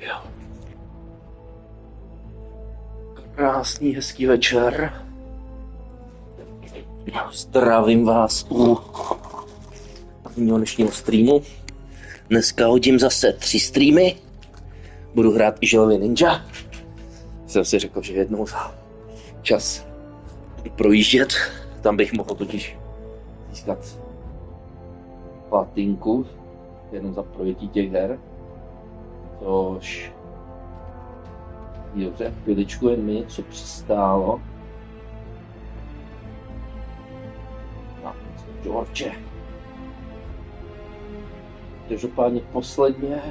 Jo. Krásný, hezký večer. Zdravím vás u prvního dnešního streamu. Dneska hodím zase 3 streamy. Budu hrát i želově ninja. Jsem si řekl, že jednou za čas budu projíždět. Tam bych mohl totiž získat platinku jenom za projetí těch her. Což je dobře, chviličku, jen mi něco přistálo. No, George. Každopádně posledně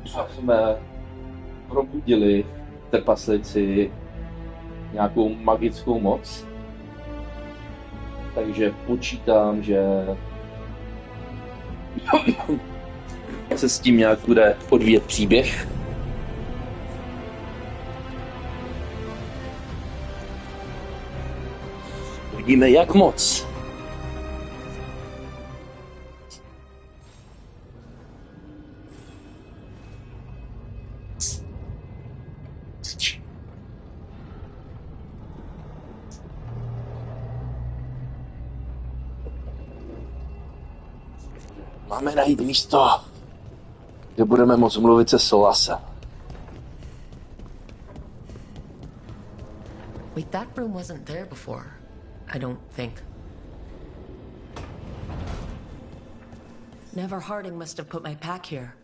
jsme probudili v Trpaslici nějakou magickou moc. Takže počítám, že se s tím nějak bude odvíjet příběh. Uvidíme, jak moc. Máme najít místo, kde budeme moct mluvit se Solasem. Wait, that room wasn't there before. I don't think. Never Harding must have put my pack here.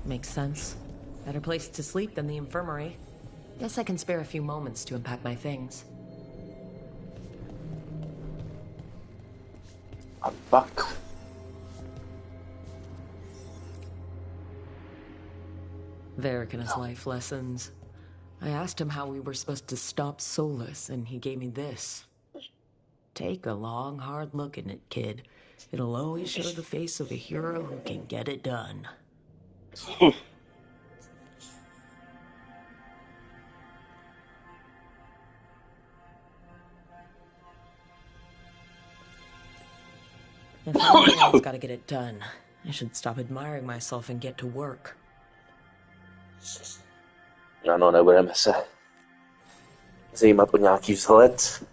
Makes sense. Better place to sleep than the infirmary. Guess I can spare a few moments to unpack my things. A pak... Varric and his life lessons. I asked him how we were supposed to stop Solus, and he gave me this. Take a long, hard look at it, kid. It'll always show the face of a hero who can get it done. If anyone's gotta get it done, I should stop admiring myself and get to work. Ano, nebudeme se zajímat o nějaký vzhled.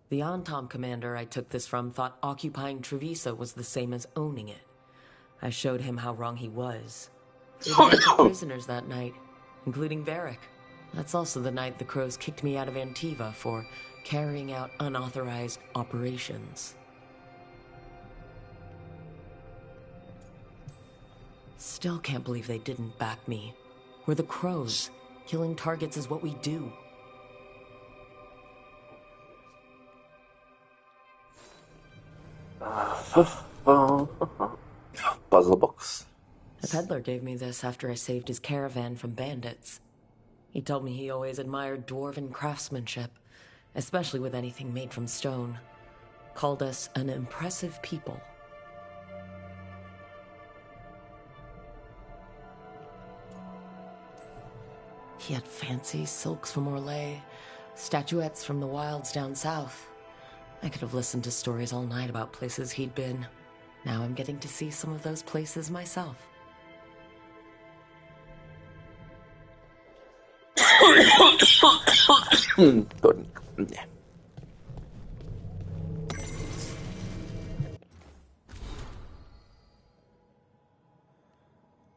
The Antom commander I took this from thought occupying Trpaslice was the same as owning it. I showed him how wrong he was. There were a bunch of prisoners that night, including Varric. That's also the night the Crows kicked me out of Antiva for carrying out unauthorized operations. Still can't believe they didn't back me. We're the Crows. Killing targets is what we do. Puzzle box. A peddler gave me this after I saved his caravan from bandits. He told me he always admired dwarven craftsmanship, especially with anything made from stone. Called us an impressive people. He had fancy silks from Orlais, statuettes from the wilds down south. I could have listened to stories all night about places he'd been. Now I'm getting to see some of those places myself.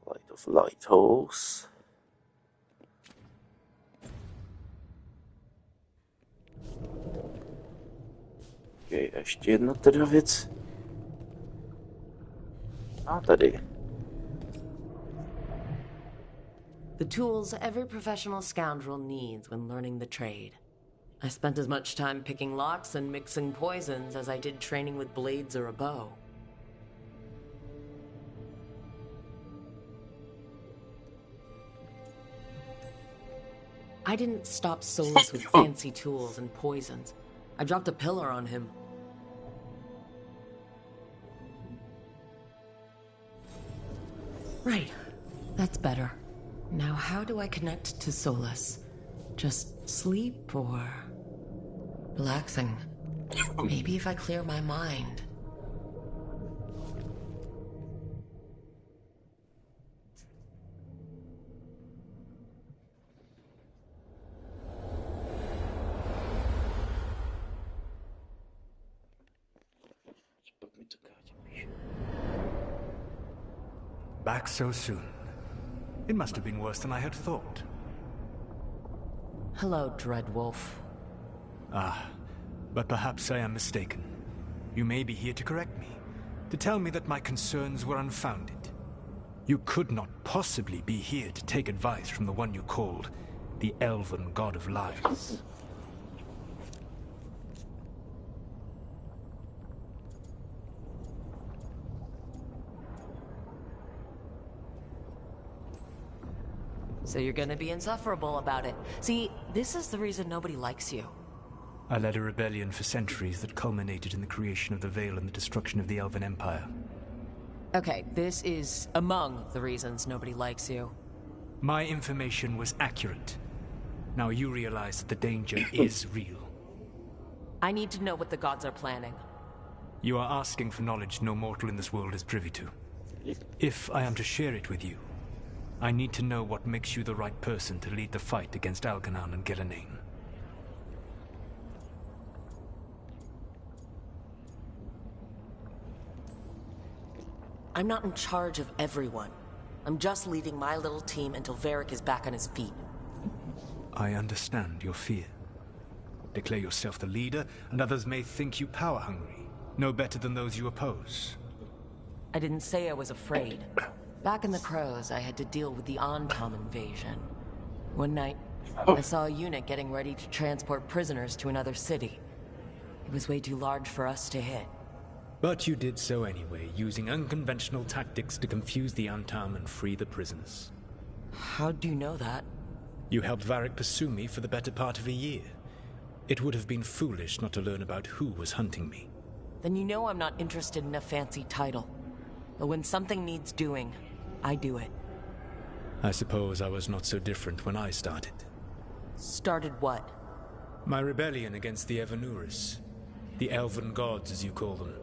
Light of Lighthouse. Okay, ještě jedna teda věc. A tady. The tools every professional scoundrel needs when learning the trade. I spent as much time picking locks and mixing poisons as I did training with blades or a bow. I didn't stop Solus with fancy tools and poisons. I dropped a pillar on him. Right. That's better. Now how do I connect to Solus? Just sleep or... relaxing? Maybe if I clear my mind. back so soon. It must have been worse than I had thought. Hello, Dreadwolf. Ah, but perhaps I am mistaken. You may be here to correct me, to tell me that my concerns were unfounded. You could not possibly be here to take advice from the one you called the Elven God of Lies. So you're gonna be insufferable about it. See, this is the reason nobody likes you. I led a rebellion for centuries that culminated in the creation of the Veil and the destruction of the Elven Empire. Okay, this is among the reasons nobody likes you. My information was accurate. Now you realize that the danger is real. I need to know what the gods are planning. You are asking for knowledge no mortal in this world is privy to. If I am to share it with you, I need to know what makes you the right person to lead the fight against Algernon and Gillenane. I'm not in charge of everyone. I'm just leading my little team until Varric is back on his feet. I understand your fear. Declare yourself the leader, and others may think you power-hungry, no better than those you oppose. I didn't say I was afraid. Back in the Crows, I had to deal with the Antom invasion. One night, I saw a unit getting ready to transport prisoners to another city. It was way too large for us to hit. But you did so anyway, using unconventional tactics to confuse the Antom and free the prisoners. How'd you know that? You helped Varric pursue me for the better part of a year. It would have been foolish not to learn about who was hunting me. Then you know I'm not interested in a fancy title. But when something needs doing, I do it. I suppose I was not so different when I started. Started what? My rebellion against the Evanuris. The Elven Gods, as you call them.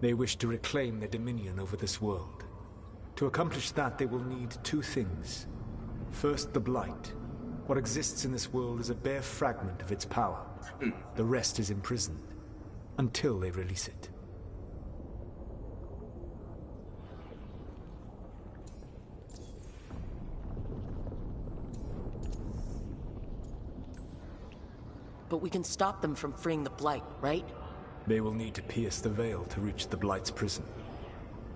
They wish to reclaim their dominion over this world. To accomplish that, they will need two things. First, the Blight. What exists in this world is a bare fragment of its power. The rest is imprisoned, until they release it. But we can stop them from freeing the Blight, right? They will need to pierce the veil to reach the Blight's prison.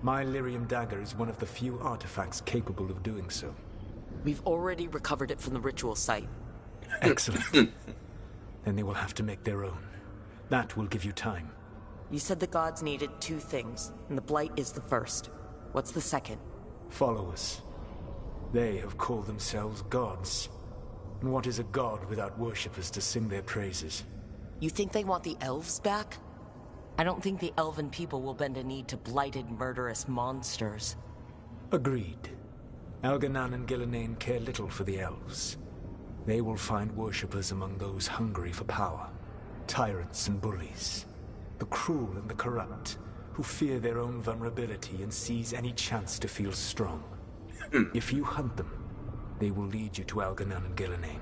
My Lyrium dagger is one of the few artifacts capable of doing so. We've already recovered it from the ritual site. Excellent. Then they will have to make their own. That will give you time. You said the gods needed two things, and the Blight is the first. What's the second? Followers. They have called themselves gods. And what is a god without worshippers to sing their praises? You think they want the elves back? I don't think the elven people will bend a knee to blighted, murderous monsters. Agreed. Algernon and Gillenane care little for the elves. They will find worshippers among those hungry for power. Tyrants and bullies. The cruel and the corrupt, who fear their own vulnerability and seize any chance to feel strong. If you hunt them, they will lead you to Algernon and Gillenane.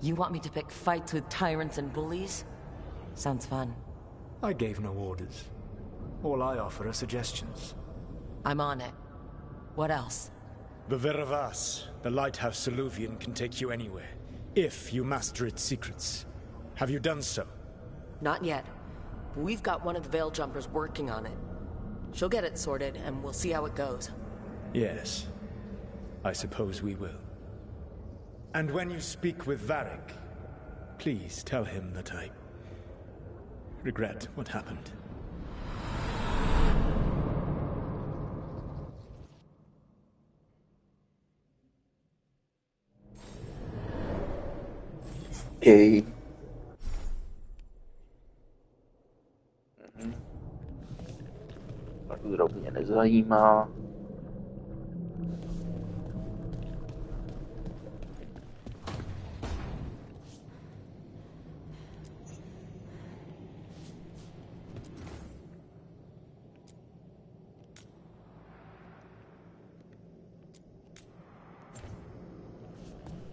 You want me to pick fights with tyrants and bullies? Sounds fun. I gave no orders. All I offer are suggestions. I'm on it. What else? The Veravas, the lighthouse Soluvian, can take you anywhere, if you master its secrets. Have you done so? Not yet. But we've got one of the Veil Jumpers working on it. She'll get it sorted, and we'll see how it goes. Yes. I suppose we will. And when you speak with Varric, please tell him that I regret what happened. Okay. Tak drobně nezajímá.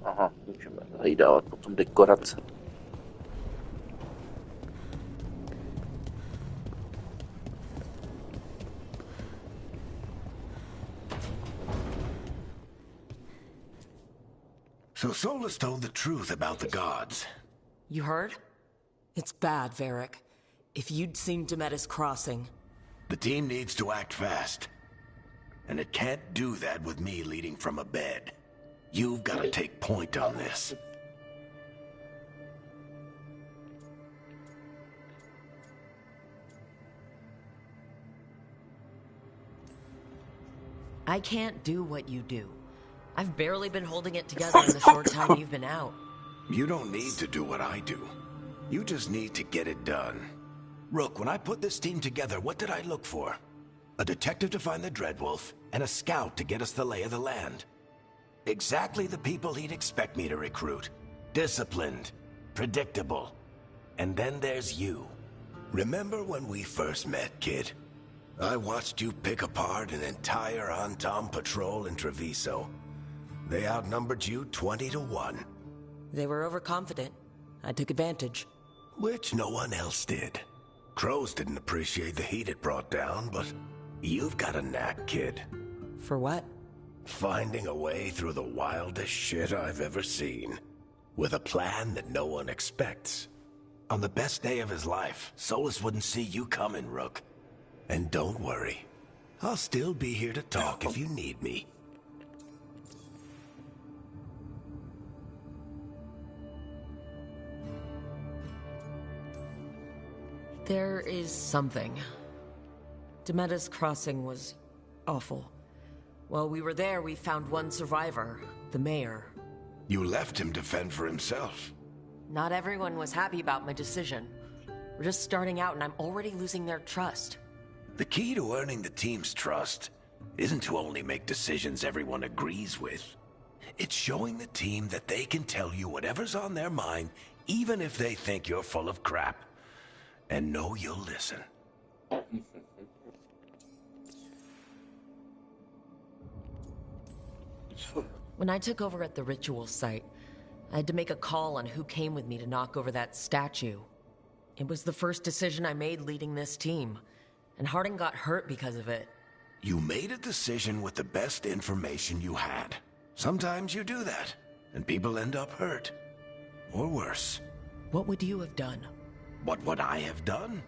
Aha, můžeme tady dávat potom dekorace. So Solus told the truth about the gods. You heard? It's bad, Varric. If you'd seen Demetis crossing... The team needs to act fast. And it can't do that with me leading from a bed. You've got to take point on this. I can't do what you do. I've barely been holding it together in the short time you've been out. You don't need to do what I do. You just need to get it done. Rook, when I put this team together, what did I look for? A detective to find the Dreadwolf, and a scout to get us the lay of the land. Exactly the people he'd expect me to recruit. Disciplined, predictable. And then there's you. Remember when we first met, kid? I watched you pick apart an entire Antom patrol in Treviso. They outnumbered you 20 to 1. They were overconfident. I took advantage. Which no one else did. Crows didn't appreciate the heat it brought down, but you've got a knack, kid. For what? Finding a way through the wildest shit I've ever seen. With a plan that no one expects. On the best day of his life, Solus wouldn't see you coming, Rook. And don't worry. I'll still be here to talk if you need me. There is something. Demetis Crossing was awful. While we were there, we found one survivor, the mayor. You left him to fend for himself. Not everyone was happy about my decision. We're just starting out and I'm already losing their trust. The key to earning the team's trust isn't to only make decisions everyone agrees with. It's showing the team that they can tell you whatever's on their mind, even if they think you're full of crap. And know you'll listen. When I took over at the ritual site, I had to make a call on who came with me to knock over that statue. It was the first decision I made leading this team, and Harding got hurt because of it. You made a decision with the best information you had. Sometimes you do that, and people end up hurt. Or worse. What would you have done? What would I have done?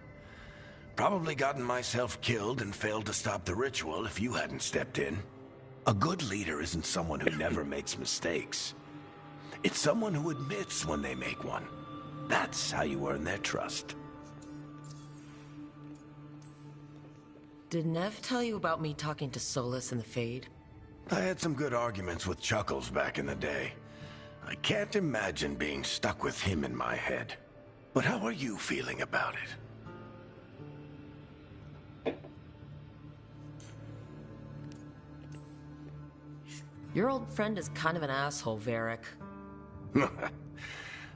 Probably gotten myself killed and failed to stop the ritual if you hadn't stepped in. A good leader isn't someone who never makes mistakes. It's someone who admits when they make one. That's how you earn their trust. Did Nev tell you about me talking to Solus in the Fade? I had some good arguments with Chuckles back in the day. I can't imagine being stuck with him in my head. But how are you feeling about it? Your old friend is kind of an asshole, Varric.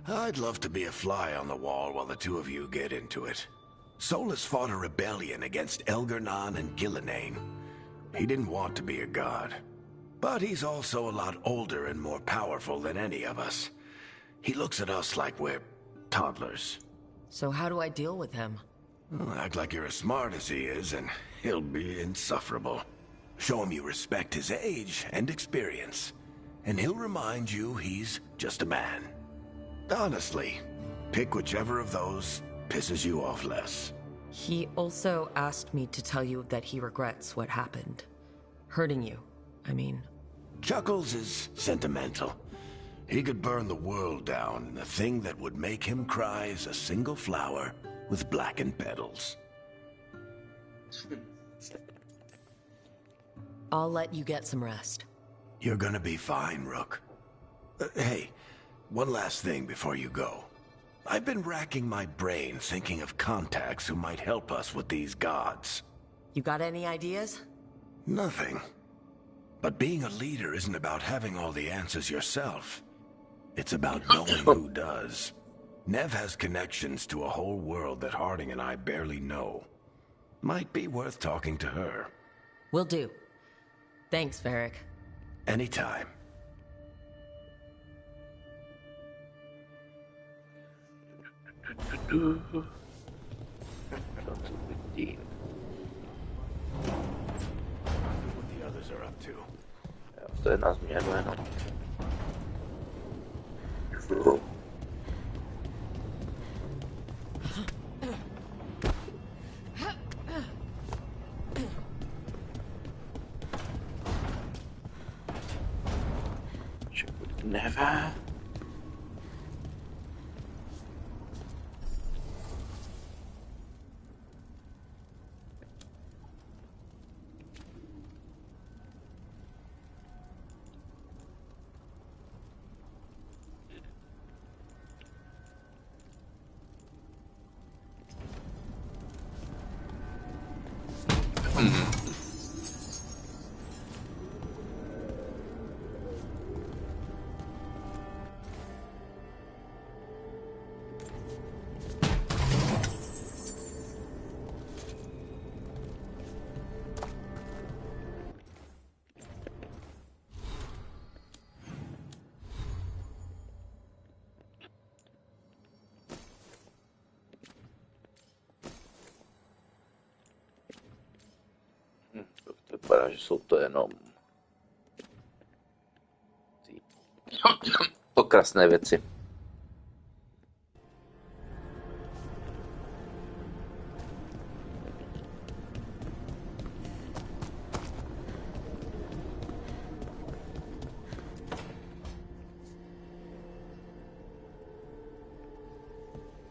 I'd love to be a fly on the wall while the two of you get into it. Solus fought a rebellion against Elgar'nan and Gillenane. He didn't want to be a god. But he's also a lot older and more powerful than any of us. He looks at us like we're toddlers. So how do I deal with him? Well, act like you're as smart as he is, and he'll be insufferable. Show him you respect his age and experience, and he'll remind you he's just a man. Honestly, pick whichever of those pisses you off less. He also asked me to tell you that he regrets what happened. Hurting you, I mean. Chuckles is sentimental. He could burn the world down, and the thing that would make him cry is a single flower with blackened petals. I'll let you get some rest. You're gonna be fine, Rook. Hey, one last thing before you go. I've been racking my brain thinking of contacts who might help us with these gods. You got any ideas? Nothing. But being a leader isn't about having all the answers yourself. It's about knowing who does. Nev has connections to a whole world that Harding and I barely know. Might be worth talking to her. Will do. Thanks, Varric. Anytime. To je na změnu jenom. Never. To vypadá, že jsou to jenom ty okrasné věci.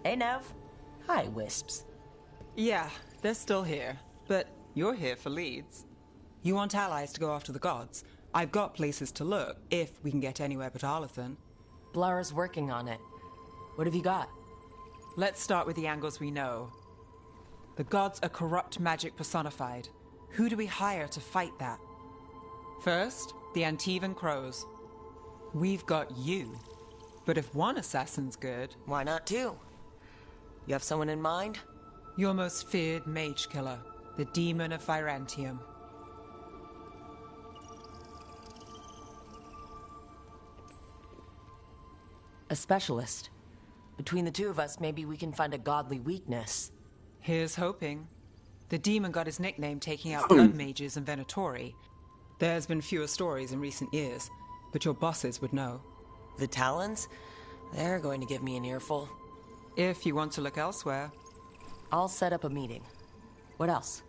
Hey, Nev. Hi, Wisps. Yeah, they're still here, but you're here for leads. You want allies to go after the gods? I've got places to look, if we can get anywhere but Arlathan. Blara's working on it. What have you got? Let's start with the angles we know. The gods are corrupt magic personified. Who do we hire to fight that? First, the Antivan Crows. We've got you. But if one assassin's good... Why not two? You have someone in mind? Your most feared mage killer, the Demon of Virantium. A specialist. Between the two of us, maybe we can find a godly weakness. Here's hoping. The demon got his nickname taking out blood mages and Venatori. There's been fewer stories in recent years, but your bosses would know. The Talons? They're going to give me an earful. If you want to look elsewhere. I'll set up a meeting. What else?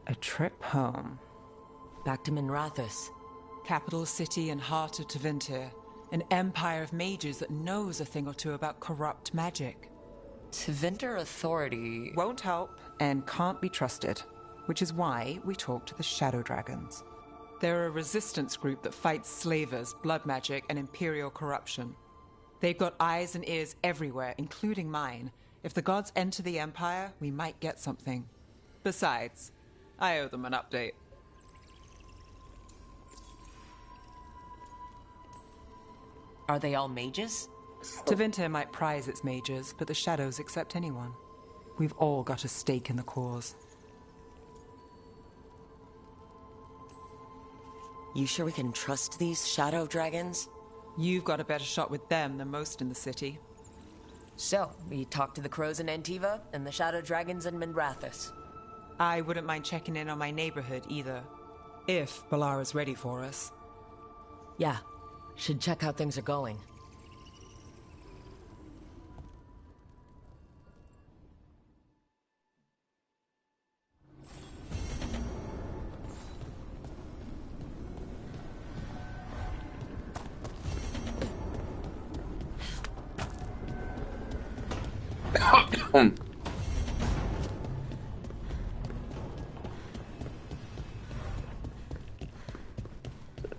A trip home. Back to Minrathous. Capital city and heart of Tevinter. An empire of mages that knows a thing or two about corrupt magic. Tevinter authority... Won't help and can't be trusted, which is why we talk to the Shadow Dragons. They're a resistance group that fights slavers, blood magic, and imperial corruption. They've got eyes and ears everywhere, including mine. If the gods enter the empire, we might get something. Besides, I owe them an update. Are they all mages? Tevinter might prize its mages, but the Shadows accept anyone. We've all got a stake in the cause. You sure we can trust these Shadow Dragons? You've got a better shot with them than most in the city. So, we talked to the Crows in Antiva and the Shadow Dragons in Minrathous. I wouldn't mind checking in on my neighborhood either. If Balara's ready for us. Yeah. Should check how things are going.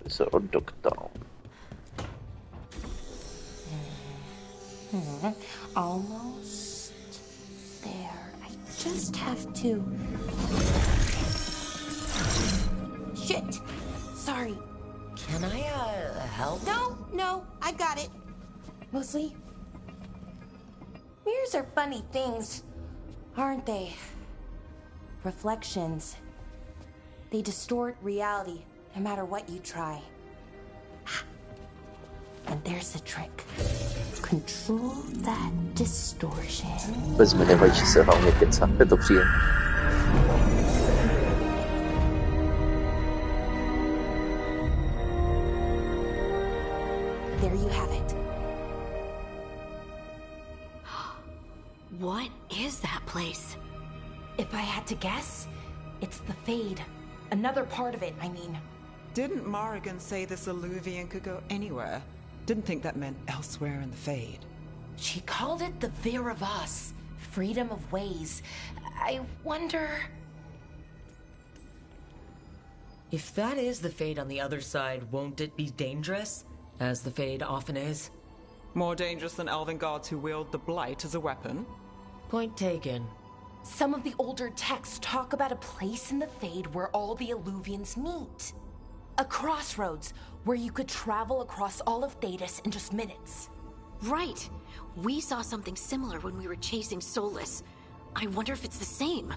Se oddoktal. Almost there. I just have to... Shit! Sorry. Can I, help? No, I got it. Mostly, mirrors are funny things, aren't they? Reflections. They distort reality, no matter what you try. And there's a trick. Control that distortion. Bez mi nevadí, se hlavně kecat, je to příjemné. There you have it. What is that place? If I had to guess, it's the Fade. Another part of it, I mean. Didn't Morrigan say this Illuvian could go anywhere? Didn't think that meant elsewhere in the Fade. She called it the Vir of Us, freedom of ways. I wonder... If that is the Fade on the other side, won't it be dangerous? As the Fade often is. More dangerous than elven guards who wield the Blight as a weapon? Point taken. Some of the older texts talk about a place in the Fade where all the Illuvians meet. A crossroads where you could travel across all of Thedas in just minutes. Right. We saw something similar when we were chasing Solus. I wonder if it's the same.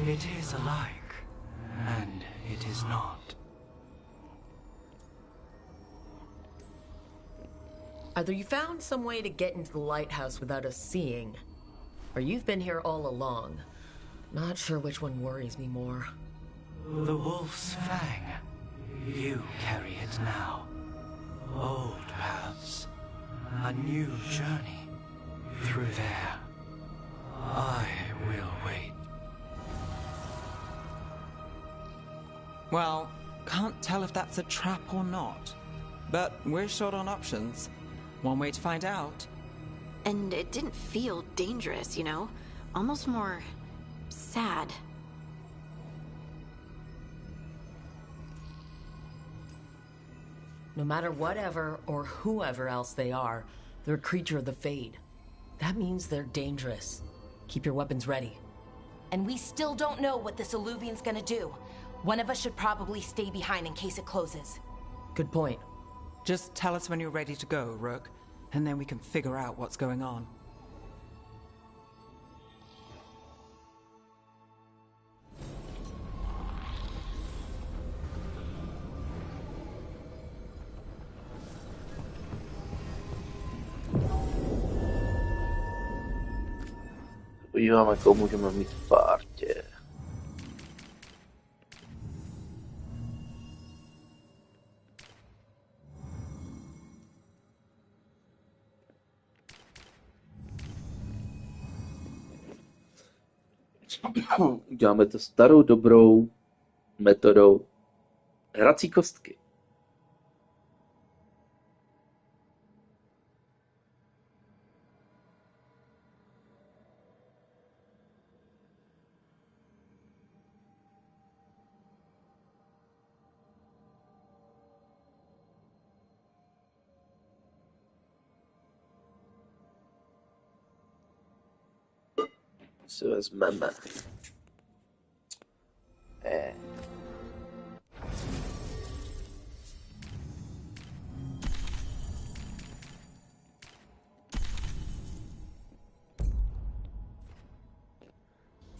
It is alike, and it is not. Either you found some way to get into the lighthouse without us seeing, or you've been here all along. Not sure which one worries me more. The Wolf's Fang. You carry it now. Old paths. A new journey. Through there. I will wait. Well, can't tell if that's a trap or not. But we're short on options. One way to find out. And it didn't feel dangerous, you know? Almost more... sad. No matter whatever or whoever else they are, they're a creature of the Fade. That means they're dangerous. Keep your weapons ready. And we still don't know what this Illuvian's gonna do. One of us should probably stay behind in case it closes. Good point. Just tell us when you're ready to go, Rook, and then we can figure out what's going on. Podíváme, koho můžeme mít v partě. Děláme to starou dobrou metodou hrací kostky. Si vezmeme.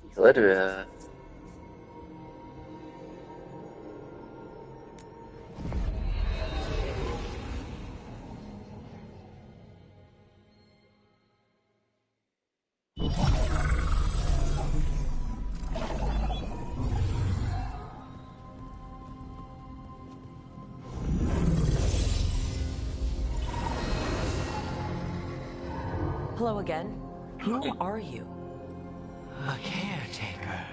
Tyhle dvě. Hello again. Who are you? A caretaker.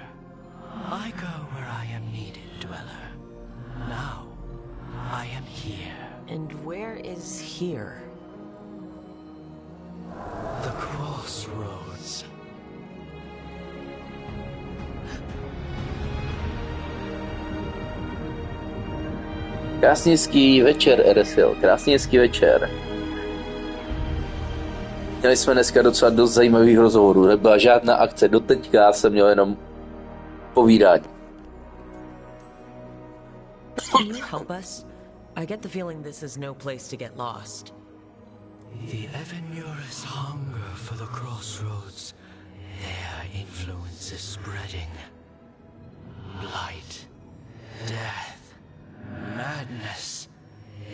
I go where I am needed, Dweller. Now, I am here. And where is here? The crossroads. Krásně hezký večer, Eresil. Krásně hezký večer. Měli jsme dneska docela dost zajímavých rozhovorů. Nebyla žádná akce. Doteďka jsem měl jenom povídání. Can you help us? I get the feeling this is no place to get lost. The Evanurus hunger for the crossroads. Their influence is spreading. Blight, death, madness.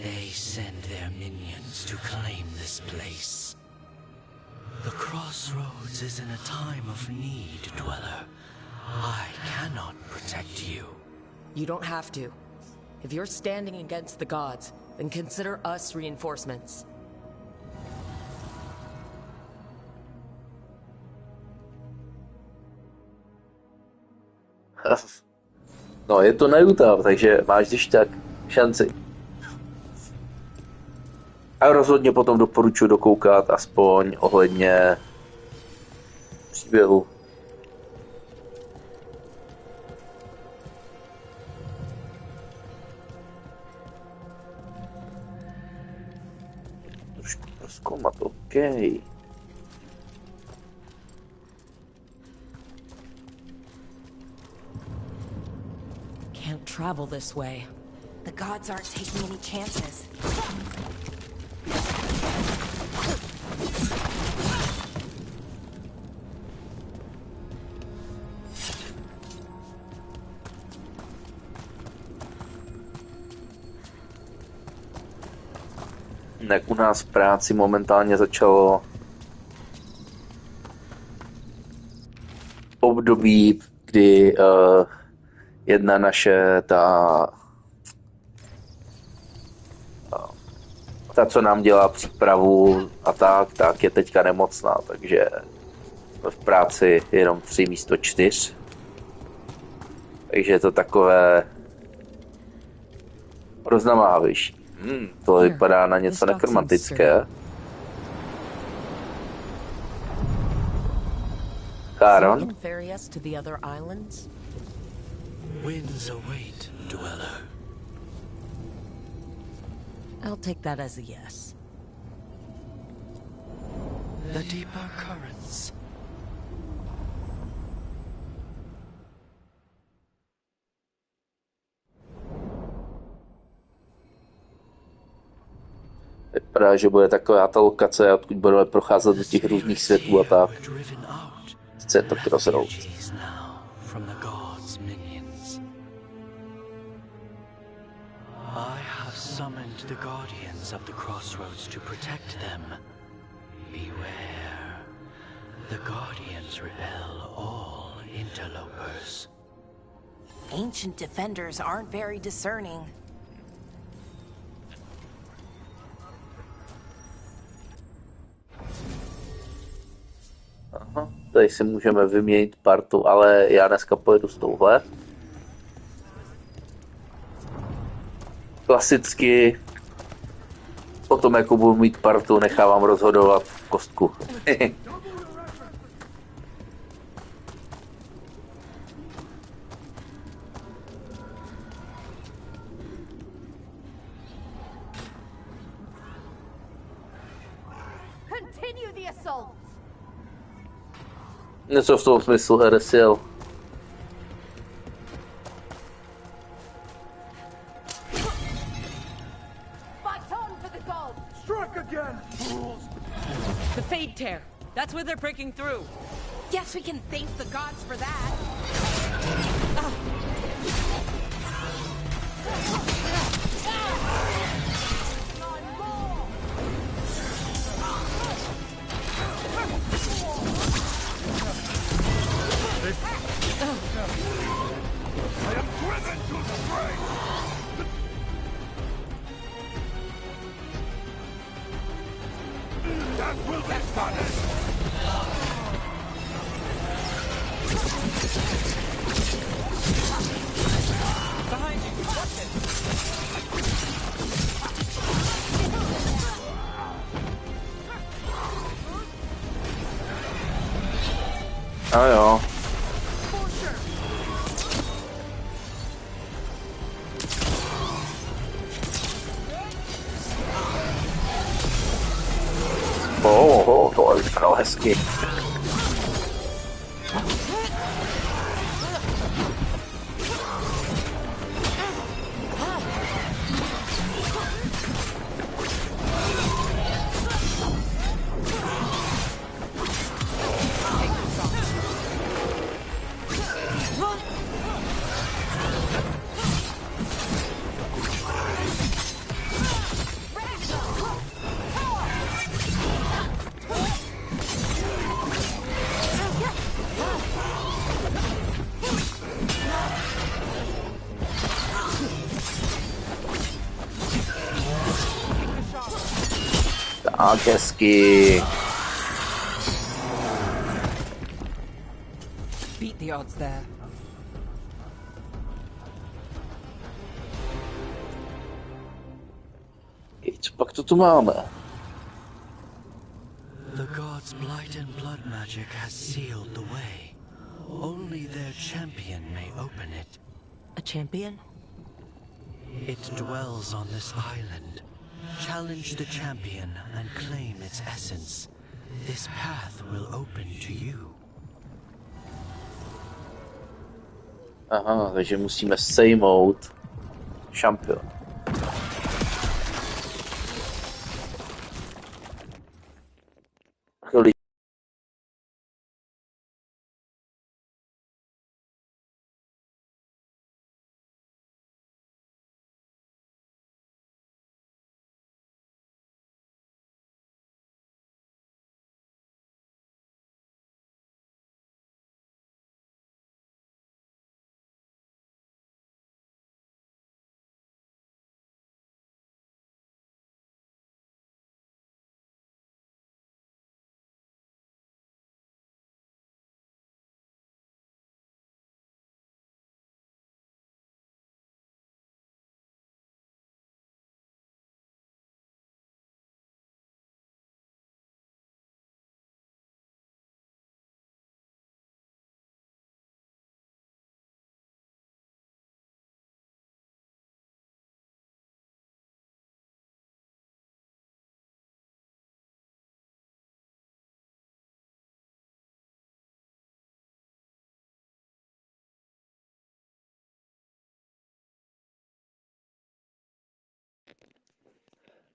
They send their minions to claim this place. The crossroads is in a time of need, Dweller. I cannot protect you. You don't have to. If you're standing against the gods, then consider us reinforcements. No, je to na Utah, takže máš když tak šanci. A rozhodně potom doporučuji dokoukat aspoň ohledně příběhu. Trošku prozkoumat, OK. Can't travel this way. The gods aren't taking any chances. Jak u nás v práci momentálně začalo období, kdy jedna naše ta, co nám dělá přípravu a tak je teďka nemocná, takže jsme v práci jenom 3 místo 4. Takže je to takové roznamávější. To vypadá na něco nekromatické. Charon? Winds await, dweller. I'll take that as a yes. The deeper currents. Vypadá, že bude taková ta lokace, odkud budeme procházet do těch různých světů a tak. Chce to crossroad. I have summoned the guardians of the crossroads to protect them. Beware. The guardians repel all interlopers. Ancient defenders aren't very discerning. Aha, tady si můžeme vyměnit partu, ale já dneska pojedu s touhle. Klasicky o tom, jakou budu mít partu, nechávám rozhodovat kostku. Něco v tom smyslu RSL. The Fade Tear. That's where they're breaking through. Guess we can thank the gods for that. I am driven to strength! That will be punished! Behind you! Watch it! Oh jo. To vypadalo hezky. Tak hezky. Beat the odds there. Co pak to tu máme? The god's blight and blood magic has sealed the way. Only their champion may open it. A champion? It dwells on this island. Challenge the champion and claim its essence. This path will open to you. Aha, takže musíme sejmout šampion.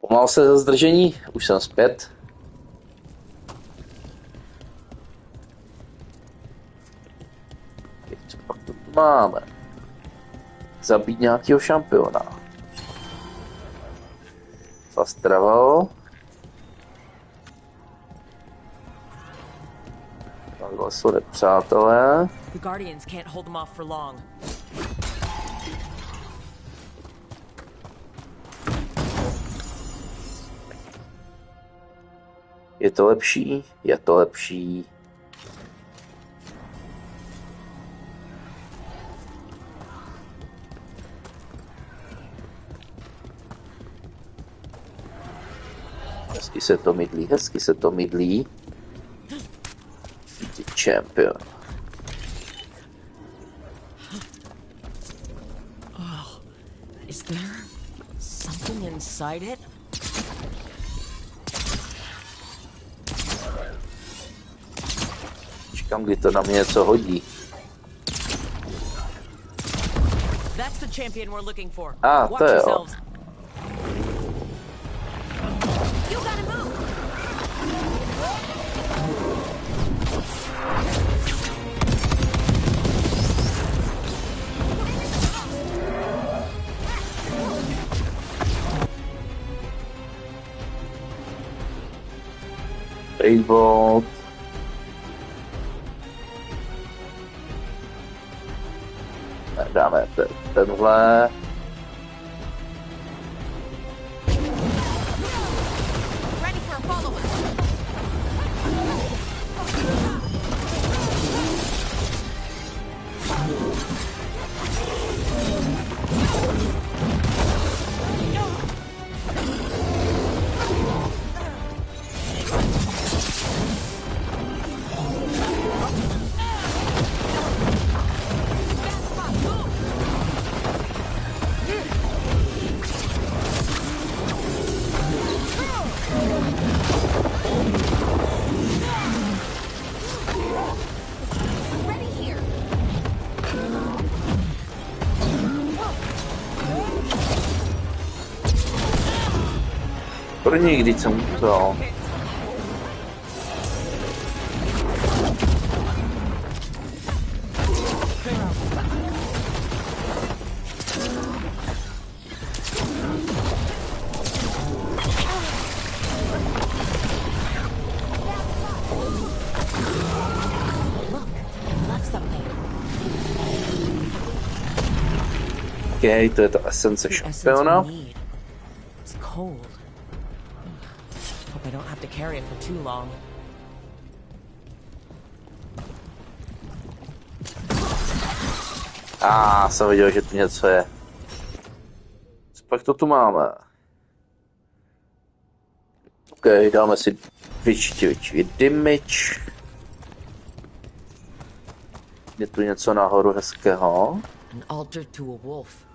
Pomal se za zdržení, už jsem zpět. Co pak tu máme? Zabít nějakého šampiona. Zastraval. Takhle jsou nepřátelé. The Guardians can't hold them off for long. Je to lepší? Je to lepší. Hezky se to mydlí, hezky se to mydlí. Champion. Oh, is there something inside it? Čekám, kdy to na mě něco hodí. That's the champion we're looking for. To je on. You gotta move. Veilguard. Dáme tenhle. Ready for a follow-up. První, když jsem to. Okay, to je ta esence šampiona. It's cold. Hope I don't have to carry it for too long. Jsem viděl, že tu něco je. Co pak to tu máme? OK, dáme si větší damage. Je tu něco nahoru hezkého. An altar to a wolf.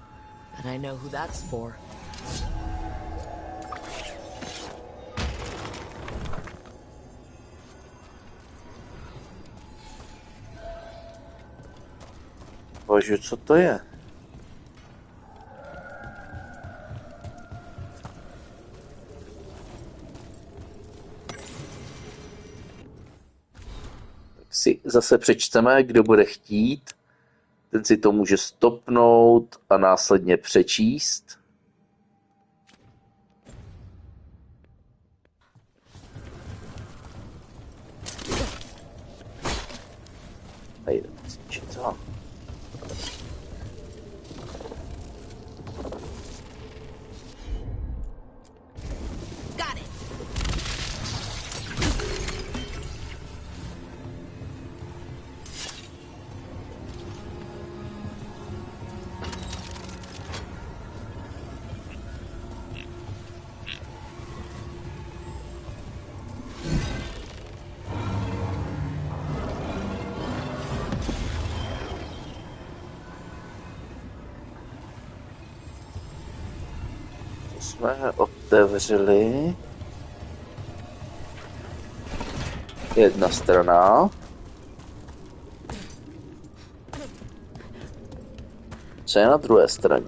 And I know who that's for. Bože, co to je? Tak si zase přečteme, kdo bude chtít. Ten si to může stopnout a následně přečíst. Nejde cvičit, co? Jsme otevřeli. Jedna strana. Co je na druhé straně?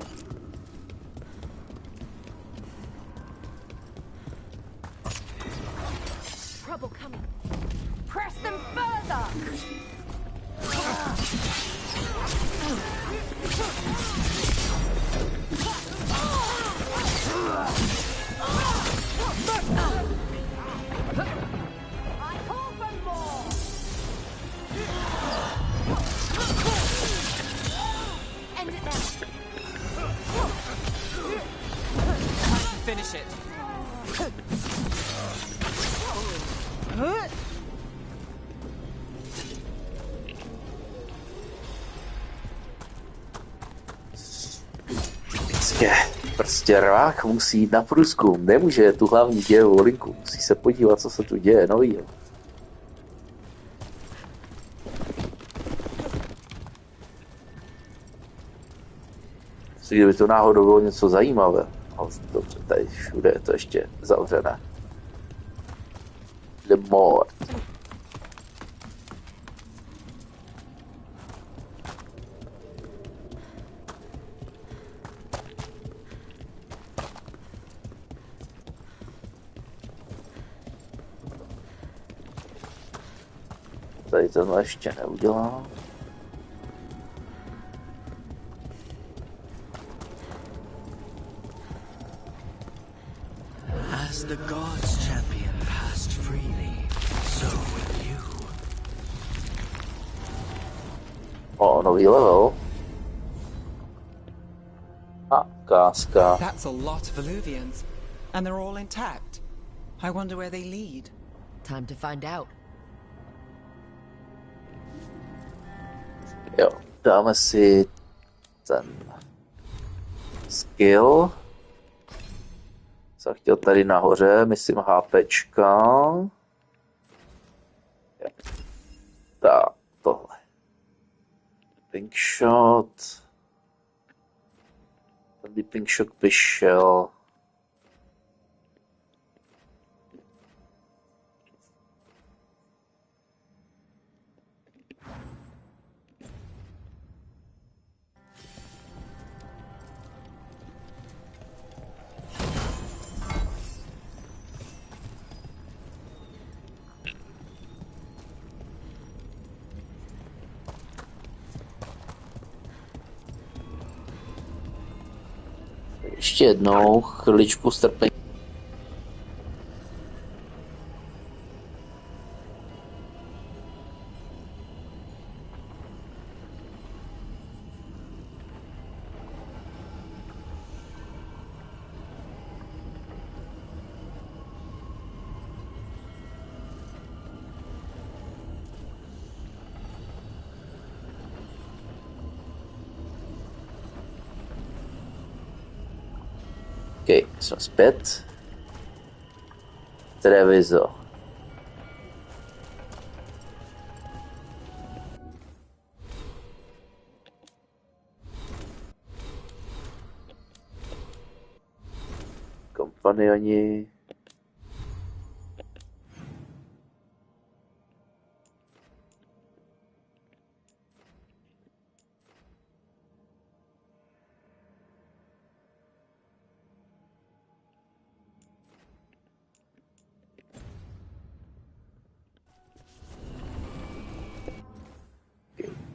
Finish it. Prostě rák musí jít na průzkum, nemůže tu hlavní dějovou linku, musí se podívat, co se tu děje novýho. Kdyby to náhodou bylo něco zajímavé. Dobře, tady všude je to ještě zavřené. Le mort. Tady tohle ještě neudělám. As the gods' champion passed freely, so will you. O, nový level. A káska. That's a lot of Illuvians, and they're all intact. I wonder where they lead. Time to find out. Jo, dáme si ten skill. Jsem chtěl tady nahoře, myslím HPčka. Tak, tohle. Pink shot. Tady pink shot by šel. Ještě jednou, chviličku strpení. OK, jsme zpět. Treviso. Kompanioni.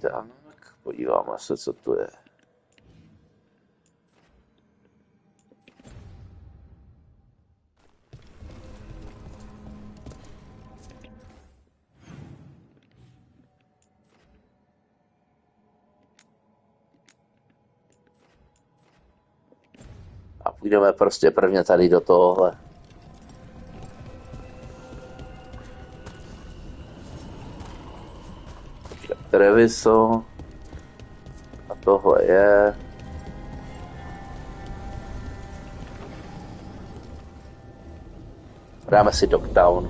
Tak, podíváme se, co tu je. A půjdeme prostě prvně tady do tohohle. Treviso. A tohle je. Dáme si Dogtown.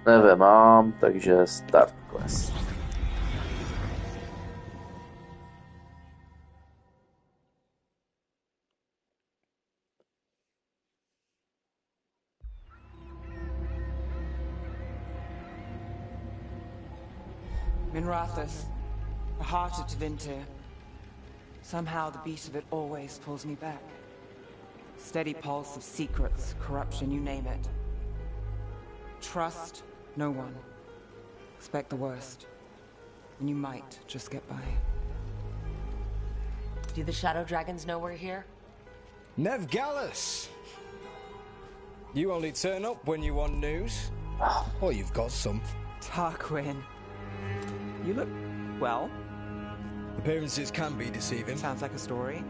Neve mám, takže start quest. Minrathous, the heart of Tevinter. Somehow the beat of it always pulls me back. Steady pulse of secrets, corruption, you name it. Trust no one. Expect the worst. And you might just get by. Do the Shadow Dragons know we're here? Nev Gallus! You only turn up when you want news. Or you've got some. Tarquin. You look well. Appearances can be deceiving. Sounds like a story.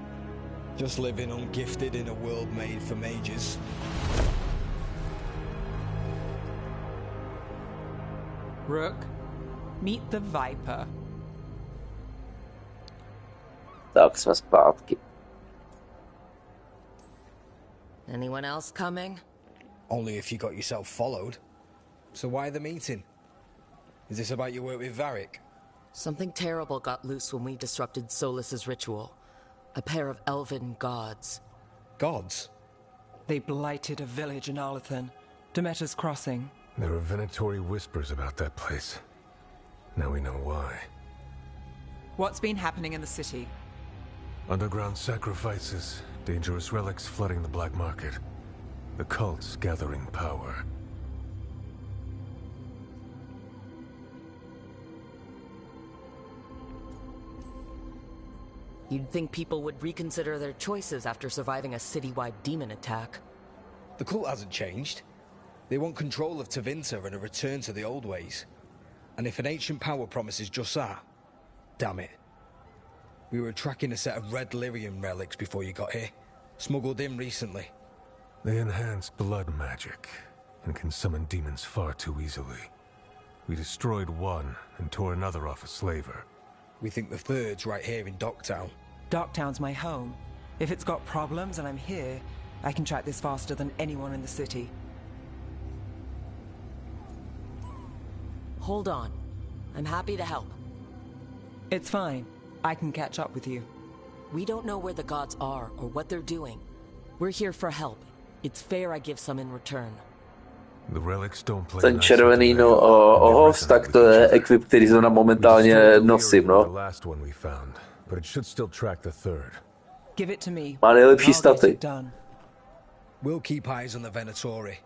Just living ungifted in a world made for mages. Rook, meet the Viper. Tak jsme zpátky. Anyone else coming? Only if you got yourself followed. So why the meeting? Is this about your work with Varric? Something terrible got loose when we disrupted Solus's ritual. A pair of elven gods. Gods? They blighted a village in Arlethan, Demeter's Crossing. There are venatory whispers about that place. Now we know why. What's been happening in the city? Underground sacrifices, dangerous relics flooding the black market. The cults gathering power. You'd think people would reconsider their choices after surviving a citywide demon attack. The cult hasn't changed. They want control of Tevinter and a return to the old ways. And if an ancient power promises just that, damn it. We were tracking a set of red lyrium relics before you got here. Smuggled in recently. They enhance blood magic and can summon demons far too easily. We destroyed one and tore another off a slaver. We think the third's right here in Docktown. Docktown's my home. If it's got problems and I'm here, I can track this faster than anyone in the city. Hold on. I'm happy to help. It's fine. I can catch up with you. We don't know where the gods are or what they're doing. We're here for help. It's fair I give some in return. The relics don't play Ten nice červený with the ohos, tak to je ekvip, který zrovna momentálně nosím, no. The last one we found, but it should still track the third. Give it to me. Má nejlepší I'll get staty. it done. We'll keep eyes on the Venatori.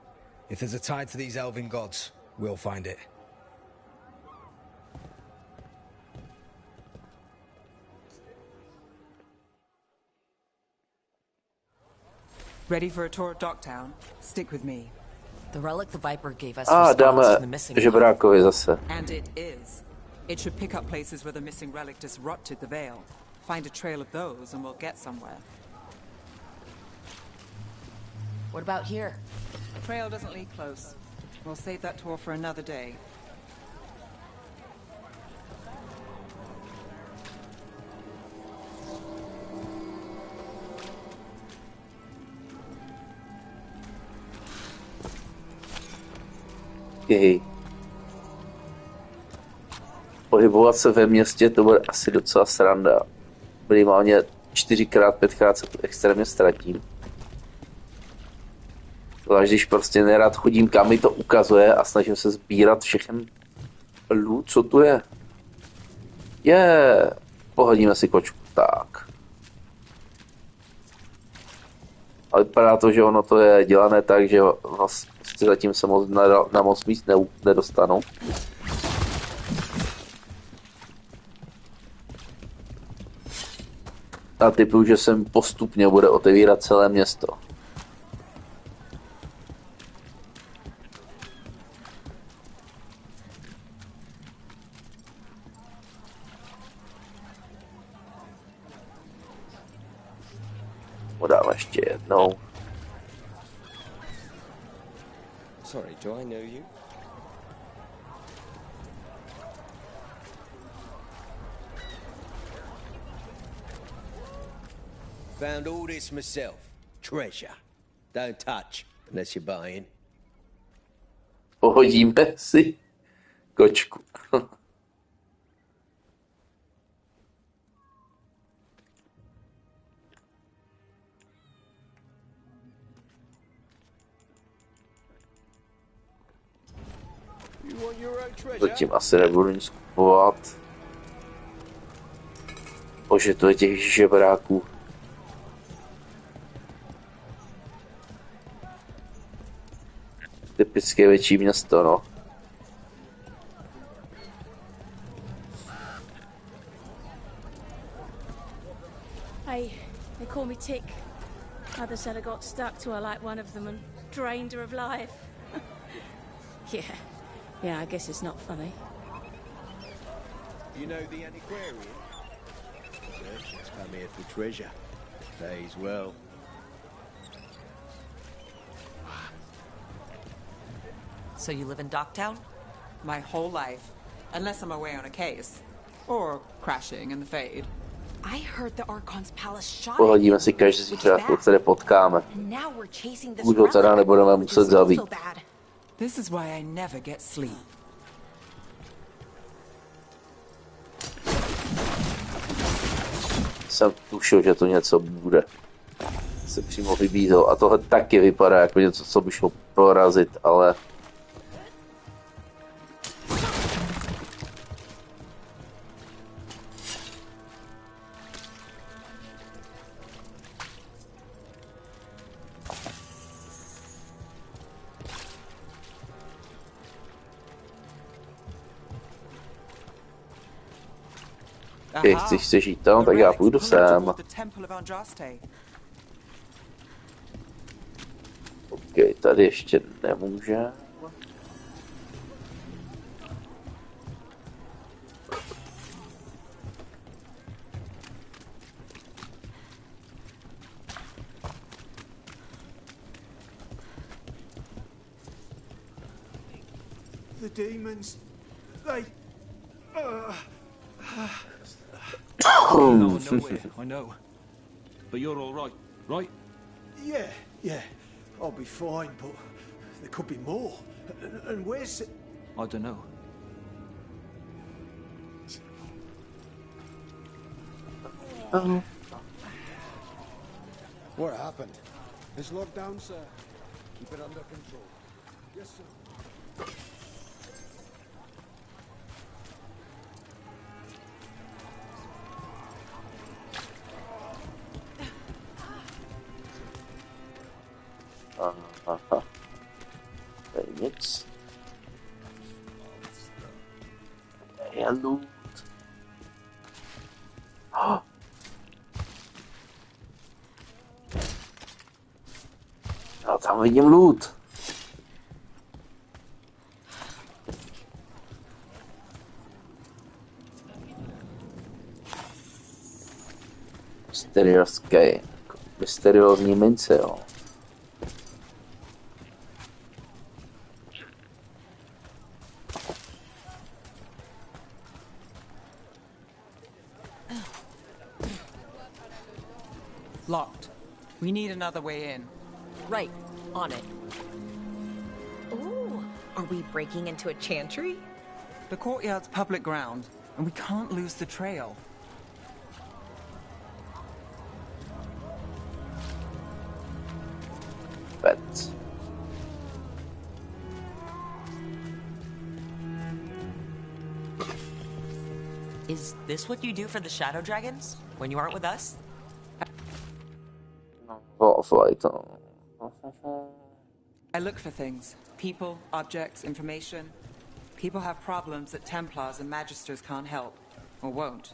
If there's a tie to these elven gods, we'll find it. Ready for a tour of Docktown? Stick with me. The relic the Viper gave us Dáme responds to the missing one. žebrákovi zase. And it is. It should pick up places where the missing relic disrupted the Veil. Find a trail of those and we'll get somewhere. What about here? Trail doesn't lead close. We'll save that tour for another day. Okay. Pohybovat se ve městě, to bude asi docela sranda. Minimálně 4x, 5x se extrémně ztratím. Zvlášť když prostě nerad chodím, kam mi to ukazuje a snažím se sbírat všechen loot, co tu je. Pohodíme si kočku. Tak. Ale vypadá to, že ono to je dělané tak, že vlastně zatím se moc na moc míst nedostanu. A typu, že sem postupně bude otevírat celé město. Podáme ještě jednou. Sorry, do I know you? Found all this myself. Treasure. Don't touch unless you're buying. Pohodíme si kočku. Zatím asi nebudu nic kupovat. Bože, to je těch žebráků. Typické větší město, no. Hey, they call me Tick. Mother said I got stuck to her like one of them and drained her of life. Yeah, I guess it's not funny. You know the antiquarian? Merchants come here for treasure. Pays well. So you live in Docktown? My whole life. Unless I'm away on a case. Or crashing in the Fade. I heard the Archon's palace shot. Pohodíme si každý zítra, pokud se nepotkáme. Už ho teda nebudeme muset zabít. This is why I never get sleep. Jsem tušil, že to něco bude. Se přímo vybízel. A tohle taky vypadá jako něco, co by šlo porazit, ale... Chceš jít tam, tak já půjdu sem. Ok, tady ještě nemůže. The demons, they... No, I know. But you're all right, right? Yeah. I'll be fine, but there could be more. And where's... I don't know. What happened? It's locked down, sir. Keep it under control. Yes, sir. Aha. Tady nic. Je loot. Já tam vidím loot. Mysteriózní mince, jo. Locked. We need another way in. Right, on it. Ooh, Are we breaking into a chantry? The courtyard's public ground, and we can't lose the trail. Bet. Is this what you do for the shadow dragons when you aren't with us? I look for things. People, objects, information. People have problems that Templars and Magisters can't help. Or won't.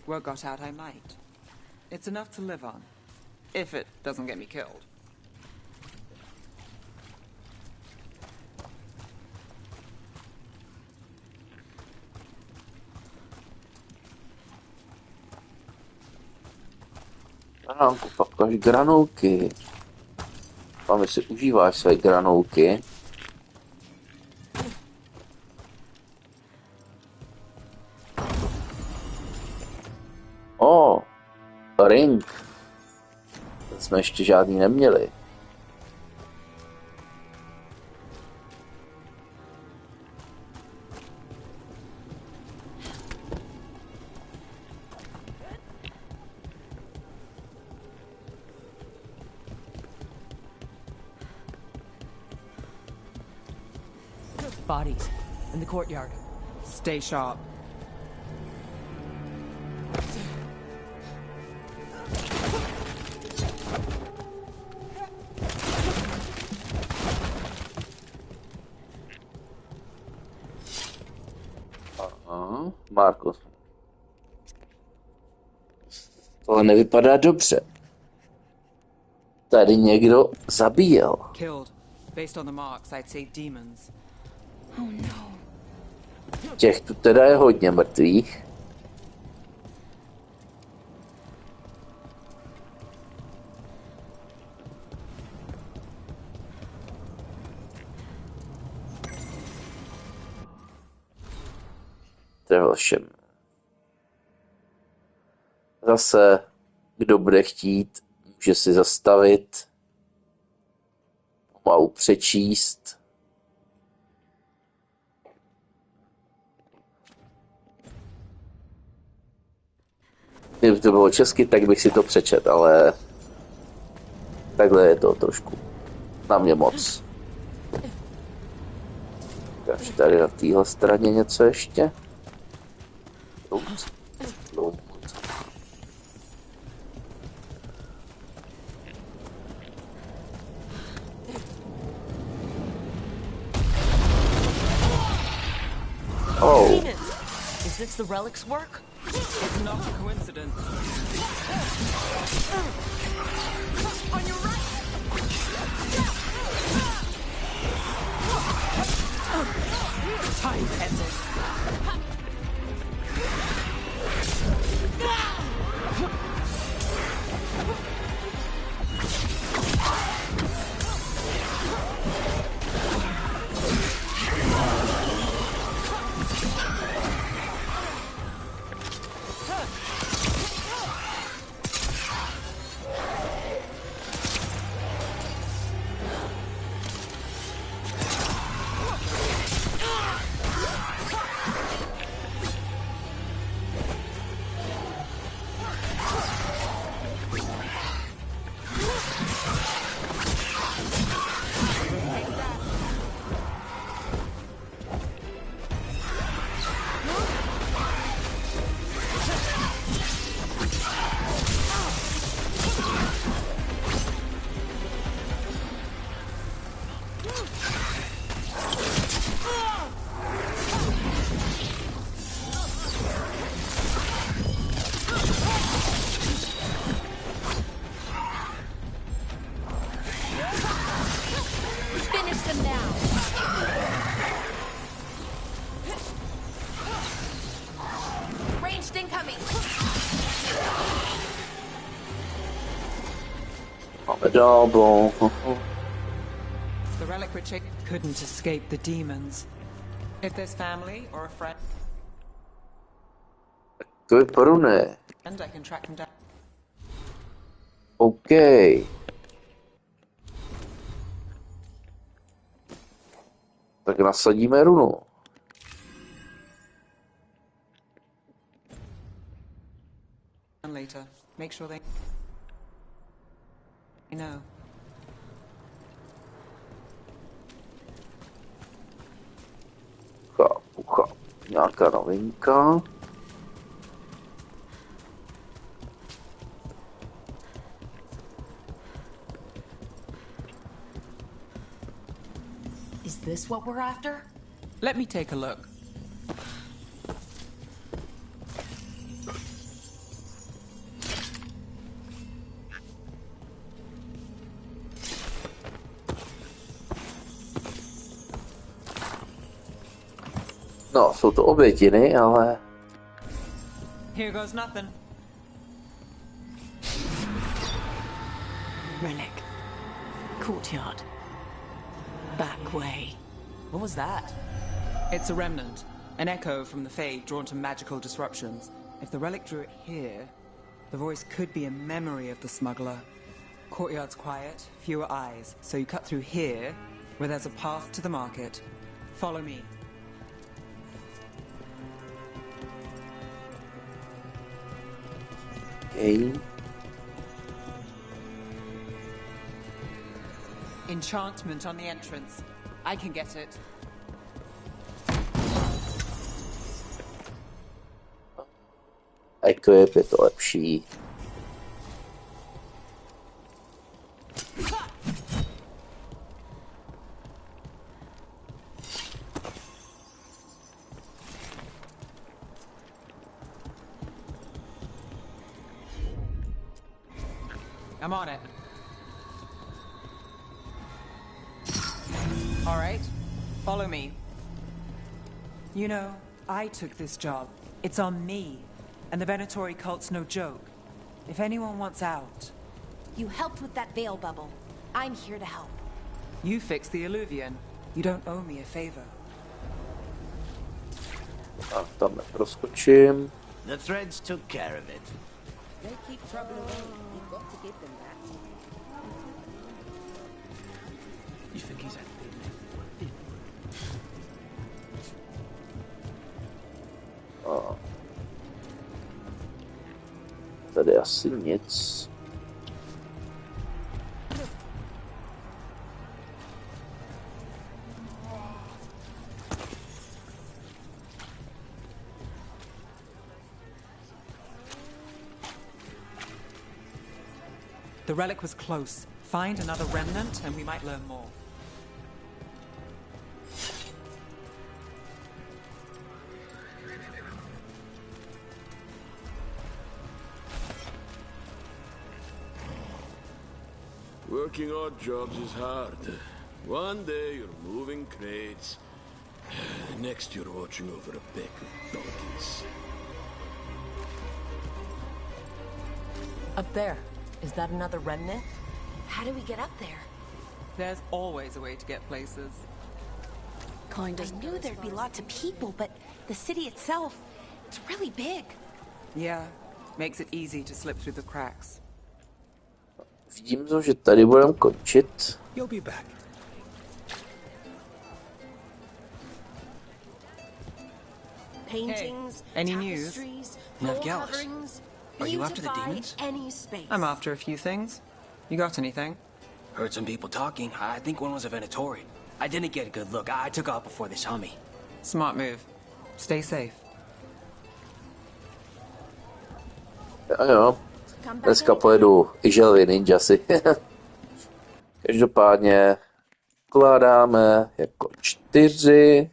Word got out I might. It's enough to live on. If it doesn't get me killed. Ano, kupapkaš granulky. Máme si užíváš své granulky. Ring. Ten jsme ještě žádný neměli. Bodies in the courtyard. Stay sharp. Markus. Tohle nevypadá dobře. Tady někdo zabíjel. Killed. Based on the marks, I'd say demons. Oh no. Těch tu teda je hodně mrtvých. To je všem. Zase, kdo bude chtít, může si zastavit, pomalu přečíst. Kdyby to bylo česky, tak bych si to přečet, ale takhle je to trošku na mě moc. Takže tady na téhle straně něco ještě. Oh. Is this the relic's work? It's not a coincidence. On your right. Time ended. The relic which couldn't escape the demons. If there's family or a friend, to vypadá ne. And I can track them down. OK. Tak nasadíme runu. Later. Make sure they know. Chápu. Nějaká novinka. Is this what we're after? Let me take a look. No, jsou to obětiny, ale... Here goes nothing. Relic. Courtyard. Back way. What was that? It's a remnant. An echo from the Fade drawn to magical disruptions. If the relic drew it here, the voice could be a memory of the smuggler. Courtyard's quiet, fewer eyes, so you cut through here, where there's a path to the market. Follow me. Okay. Enchantment on the entrance. I can get it. Equip je to lepší. I'm on it. All right, follow me. You know, I took this job. It's on me. And the Venatori cult's no joke. If anyone wants out... You helped with that veil bubble. I'm here to help. You fixed the Illuvian. You don't owe me a favor. A tam neproskočím. The threads took care of it. They keep trouble away. You've got to give them that. You think he's at Tady asi nic. The relic was close. Find another remnant and we might learn more. Working odd jobs is hard. One day you're moving crates, the next you're watching over a pack of donkeys. Up there. Is that another remnant? How do we get up there? There's always a way to get places. I knew there'd be lots of people, but the city itself, it's really big. Yeah, makes it easy to slip through the cracks. Vidím to, že tady budeme končit. You'll be back. Paintings, hey, any news? Navgalis. Are you after the demons? Any space. I'm after a few things. You got anything? Heard some people talking. I think one was a Venatori. I didn't get a good look. I took off before they saw me. Smart move. Stay safe. Jo. Dneska pojedu i želvy ninjasy. Každopádně vkládáme jako 4.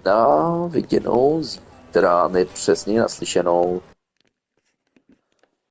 Na viděnou zítra, nepřesně naslyšenou.